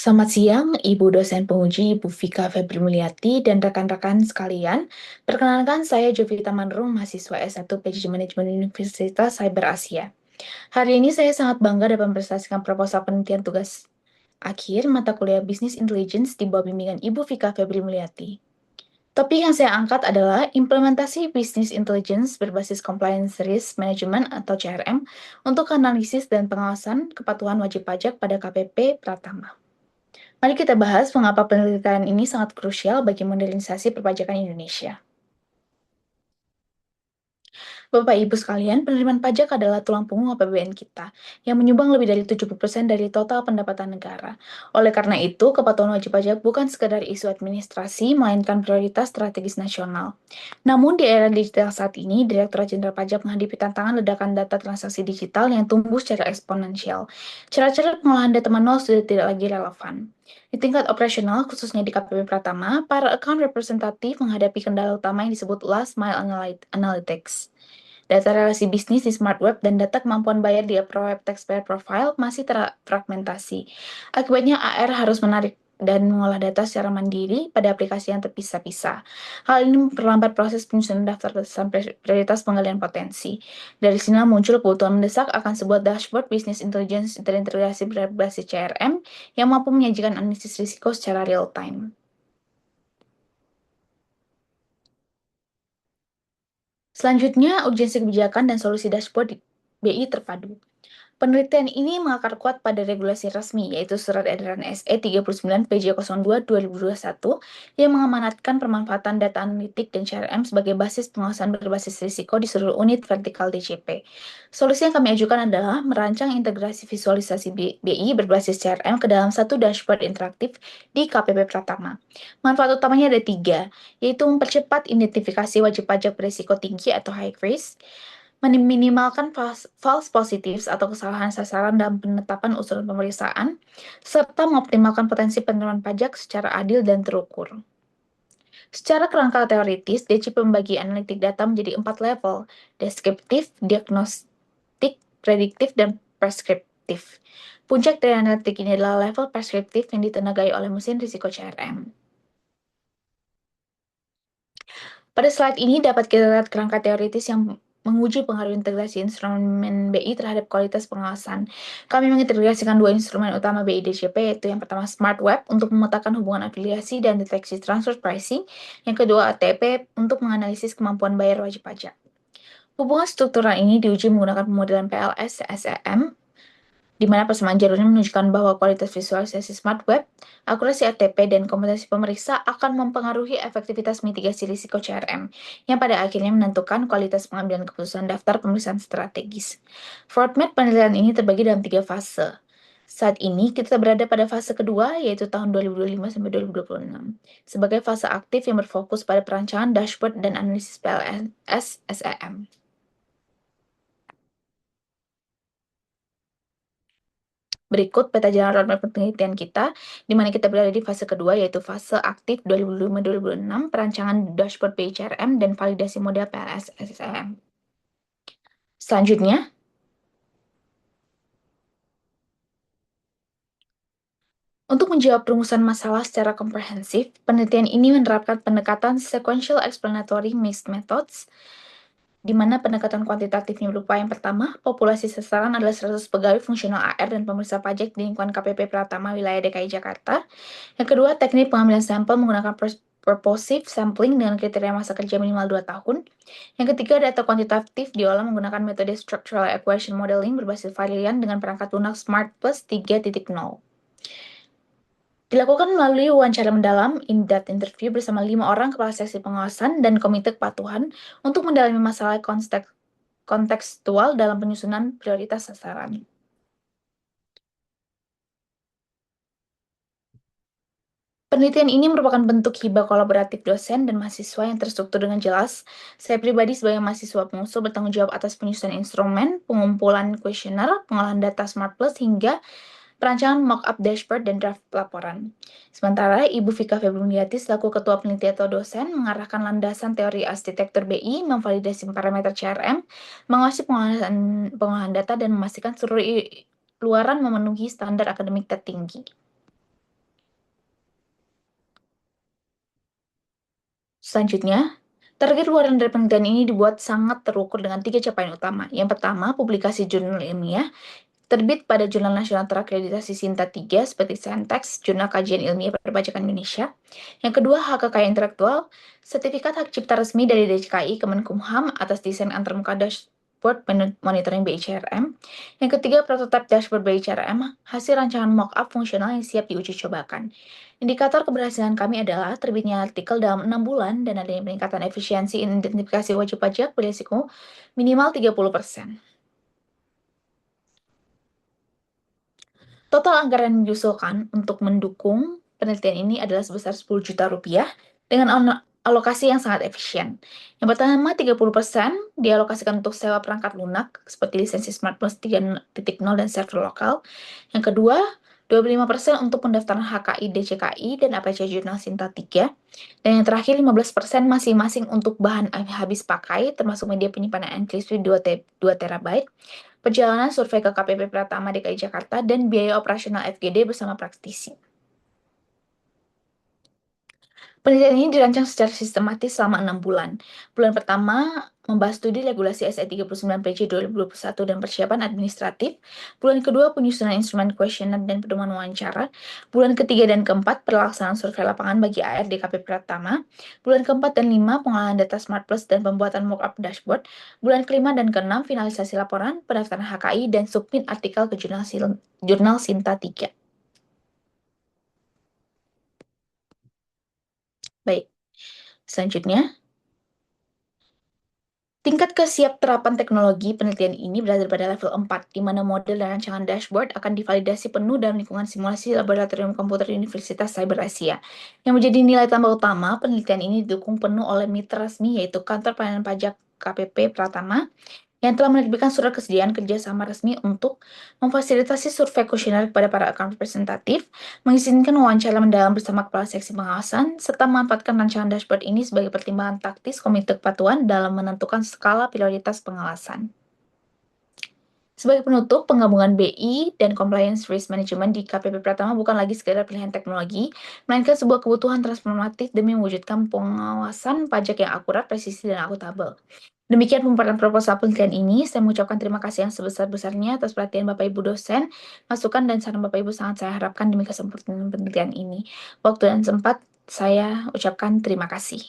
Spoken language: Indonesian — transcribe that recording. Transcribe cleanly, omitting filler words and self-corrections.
Selamat siang, Ibu dosen penguji, Ibu Vika Febri Mulyati, dan rekan-rekan sekalian. Perkenalkan, saya Jovita Manrung, mahasiswa S1 PJJ Manajemen Universitas Cyber Asia. Hari ini saya sangat bangga dapat mempresentasikan proposal penelitian tugas akhir mata kuliah Business Intelligence di bawah bimbingan Ibu Vika Febri Mulyati. Topik yang saya angkat adalah implementasi Business Intelligence berbasis Compliance Risk Management atau CRM untuk analisis dan pengawasan kepatuhan wajib pajak pada KPP Pratama. Mari kita bahas mengapa penelitian ini sangat krusial bagi modernisasi perpajakan Indonesia. Bapak Ibu sekalian, penerimaan pajak adalah tulang punggung APBN kita, yang menyumbang lebih dari 70% dari total pendapatan negara. Oleh karena itu, kepatuhan wajib pajak bukan sekedar isu administrasi, melainkan prioritas strategis nasional. Namun, di era digital saat ini, Direktorat Jenderal Pajak menghadapi tantangan ledakan data transaksi digital yang tumbuh secara eksponensial. Cara-cara pengolahan data manual sudah tidak lagi relevan. Di tingkat operasional, khususnya di KPP Pratama, para account representatif menghadapi kendala utama yang disebut last mile analytics. Data relasi bisnis di Smart Web dan data kemampuan bayar di Web Taxpayer Profile masih terfragmentasi. Akibatnya AR harus menarik dan mengolah data secara mandiri pada aplikasi yang terpisah-pisah. Hal ini memperlambat proses penyusunan daftar sampai prioritas penggalian potensi. Dari sini muncul kebutuhan mendesak akan sebuah dashboard bisnis intelligence terintegrasi berbasis CRM yang mampu menyajikan analisis risiko secara real time. Selanjutnya, urgensi kebijakan dan solusi dashboard di BI terpadu. Penelitian ini mengakar kuat pada regulasi resmi, yaitu Surat Edaran SE 39 PJ02 2021 yang mengamanatkan pemanfaatan data analitik dan CRM sebagai basis pengawasan berbasis risiko di seluruh unit vertikal DCP. Solusi yang kami ajukan adalah merancang integrasi visualisasi BI berbasis CRM ke dalam satu dashboard interaktif di KPP Pratama. Manfaat utamanya ada tiga, yaitu mempercepat identifikasi wajib pajak berisiko tinggi atau high risk, meminimalkan false positives atau kesalahan sasaran dalam penetapan usulan pemeriksaan, serta mengoptimalkan potensi penerimaan pajak secara adil dan terukur. Secara kerangka teoritis, DCP membagi analitik data menjadi 4 level: deskriptif, diagnostik, prediktif, dan preskriptif. Puncak dari analitik ini adalah level preskriptif yang ditenagai oleh mesin risiko CRM. Pada slide ini dapat kita lihat kerangka teoritis yang menguji pengaruh integrasi instrumen BI terhadap kualitas pengawasan. Kami mengintegrasikan dua instrumen utama BI DCP, yaitu yang pertama Smart Web untuk memetakan hubungan afiliasi dan deteksi transfer pricing, yang kedua ATP untuk menganalisis kemampuan bayar wajib pajak. Hubungan struktural ini diuji menggunakan pemodelan PLS SEM, di mana persamaan jalurnya menunjukkan bahwa kualitas visualisasi Smart Web, akurasi RTP, dan kompetensi pemeriksa akan mempengaruhi efektivitas mitigasi risiko CRM, yang pada akhirnya menentukan kualitas pengambilan keputusan daftar pemeriksaan strategis. Format penelitian ini terbagi dalam 3 fase. Saat ini, kita berada pada fase kedua, yaitu tahun 2025 sampai 2026, sebagai fase aktif yang berfokus pada perancangan dashboard dan analisis PLS SEM. Berikut peta jalan roadmap penelitian kita, di mana kita berada di fase kedua, yaitu fase aktif 2005-2006, perancangan dashboard PCRM, dan validasi model PLS SSM. Selanjutnya, untuk menjawab perumusan masalah secara komprehensif, penelitian ini menerapkan pendekatan sequential explanatory mixed methods, di mana pendekatan kuantitatifnya berupa yang pertama, populasi sasaran adalah 100 pegawai fungsional AR dan pemeriksa pajak di lingkungan KPP Pratama wilayah DKI Jakarta. Yang kedua, teknik pengambilan sampel menggunakan purposive sampling dengan kriteria masa kerja minimal 2 tahun. Yang ketiga, data kuantitatif diolah menggunakan metode structural equation modeling berbasis varian dengan perangkat lunak Smart Plus 3.0. Dilakukan melalui wawancara mendalam, in-depth interview bersama 5 orang kepala seksi pengawasan dan komite kepatuhan untuk mendalami masalah kontekstual dalam penyusunan prioritas sasaran. Penelitian ini merupakan bentuk hibah kolaboratif dosen dan mahasiswa yang terstruktur dengan jelas. Saya pribadi sebagai mahasiswa pengusul bertanggung jawab atas penyusunan instrumen, pengumpulan kuesioner, pengolahan data Smart Plus, hingga perancangan mock-up dashboard dan draft laporan. Sementara Ibu Vika Febriati selaku Ketua Peneliti atau dosen mengarahkan landasan teori arsitektur BI, memvalidasi parameter CRM, mengawasi pengolahan data, dan memastikan seluruh luaran memenuhi standar akademik tertinggi. Selanjutnya, target luaran dari penelitian ini dibuat sangat terukur dengan 3 capaian utama. Yang pertama, publikasi jurnal ilmiah terbit pada jurnal nasional terakreditasi Sinta 3 seperti Saintex, Jurnal Kajian Ilmiah Perpajakan Indonesia. Yang kedua, hak kekayaan intelektual, sertifikat hak cipta resmi dari DJKI Kemenkumham atas desain antarmuka dashboard monitoring BICRM. Yang ketiga, prototipe dashboard BICRM, hasil rancangan mock-up fungsional yang siap diuji cobakan. Indikator keberhasilan kami adalah terbitnya artikel dalam 6 bulan dan adanya peningkatan efisiensi identifikasi wajib pajak berisiko minimal 30%. Total anggaran yang diusulkan untuk mendukung penelitian ini adalah sebesar 10 juta rupiah dengan alokasi yang sangat efisien. Yang pertama, 30% dialokasikan untuk sewa perangkat lunak seperti lisensi Smart Plus 3.0 dan server lokal. Yang kedua, 25% untuk pendaftaran HKI, DCKI, dan APC Jurnal Sinta 3. Dan yang terakhir, 15% masing-masing untuk bahan habis pakai, termasuk media penyimpanan enclave 2 TB, perjalanan survei ke KPP Pratama DKI Jakarta, dan biaya operasional FGD bersama praktisi. Penelitian ini dirancang secara sistematis selama 6 bulan. Bulan pertama, membahas studi regulasi SE 39 PJ 2021 dan persiapan administratif. Bulan kedua, penyusunan instrumen kuesioner dan pedoman wawancara. Bulan ketiga dan keempat, pelaksanaan survei lapangan bagi AR DKP Pratama. Bulan keempat dan lima, pengolahan data Smart Plus dan pembuatan mock-up dashboard. Bulan kelima dan keenam, finalisasi laporan, pendaftaran HKI, dan submit artikel ke jurnal Sinta 3. Baik, selanjutnya, tingkat kesiapterapan teknologi penelitian ini berada pada level 4, di mana model dan rancangan dashboard akan divalidasi penuh dalam lingkungan simulasi Laboratorium Komputer Universitas Cyber Asia. Yang menjadi nilai tambah utama, penelitian ini didukung penuh oleh mitra resmi, yaitu Kantor Pelayanan Pajak KPP Pratama, yang telah menerbitkan surat kesediaan kerjasama resmi untuk memfasilitasi survei kuesioner kepada para account representatif, mengizinkan wawancara mendalam bersama Kepala Seksi Pengawasan, serta memanfaatkan rancangan dashboard ini sebagai pertimbangan taktis Komite Kepatuhan dalam menentukan skala prioritas pengawasan. Sebagai penutup, penggabungan BI dan Compliance Risk Management di KPP Pratama bukan lagi sekedar pilihan teknologi, melainkan sebuah kebutuhan transformatif demi mewujudkan pengawasan pajak yang akurat, presisi, dan akuntabel. Demikian pemaparan proposal penelitian ini. Saya mengucapkan terima kasih yang sebesar-besarnya atas perhatian Bapak Ibu dosen, masukan dan saran Bapak Ibu sangat saya harapkan demi kesempurnaan penelitian ini. Waktu dan sempat saya ucapkan terima kasih.